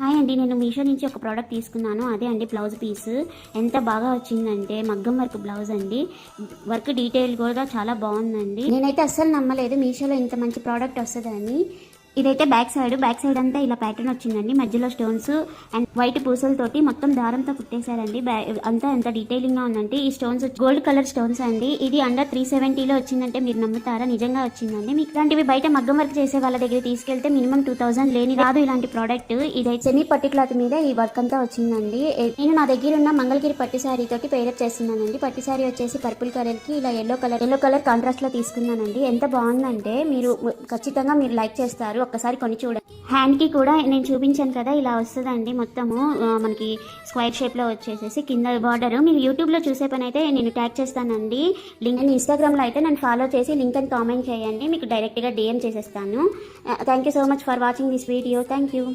Hi అండి, నేను మీషో నుంచి ఒక ప్రోడక్ట్ తీసుకున్నాను. అదే అండి బ్లౌజ్ పీస్. ఎంత బాగా వచ్చిందంటే మగ్గం వర్క్ బ్లౌజ్ అండి. వర్క్ డీటెయిల్ కూడా చాలా బాగుందండి. నేనైతే అస్సలు నమ్మలేదు మీషోలో ఇంత మంచి ప్రోడక్ట్ వస్తుందని. ఇదైతే బ్యాక్ సైడ్ అంతా ఇలా ప్యాటర్న్ వచ్చిందండి. మధ్యలో స్టోన్స్ అండ్ వైట్ పూసలతోటి మొత్తం దారంతో కుట్టేశారండి. అంతా ఎంత డీటెయిలింగ్ గా ఉందంటే ఈ స్టోన్స్ గోల్డ్ కలర్ స్టోన్స్ అండి. ఇది అండర్ 370లో వచ్చిందంటే మీరు నమ్ముతారా? నిజంగా వచ్చిందండి. మీకు ఇలాంటివి బయట మగ్గం వర్క్ చేసే వాళ్ళ దగ్గర తీసుకెళ్తే మినిమం 2000 లేని రాదు ఇలాంటి ప్రోడక్ట్. ఇదైతే సెమీ పట్టు క్లాత్ మీద ఈ వర్క్ అంతా వచ్చిందండి. నేను నా దగ్గర ఉన్న మంగళగిరి పట్టు శారీ తోటి పేరప్ చేస్తున్నానండి. పట్టు శారీ వచ్చేసి పర్పుల్ కలర్ కి ఇలా ఎల్లో కలర్ కాంట్రాస్ట్ లో తీసుకున్నానండి. ఎంత బాగుందంటే మీరు ఖచ్చితంగా మీరు లైక్ చేస్తారు. ఒక్కసారి కొని చూడండి. హ్యాండ్ కి కూడా నేను చూపించాను కదా, ఇలా వస్తుందండి. మొత్తము మనకి స్క్వేర్ షేప్ లో వచ్చేసేసి కింద బార్డర్. మీరు యూట్యూబ్ లో చూసే పని అయితే నేను ట్యాగ్ చేస్తానండి. లింక్ ఇన్స్టాగ్రామ్ లో అయితే నన్ను ఫాలో చేసి లింక్ అని కామెంట్ చేయండి. మీకు డైరెక్ట్ గా DM చేసేస్తాను. Thank you so much for watching this video. Thank you.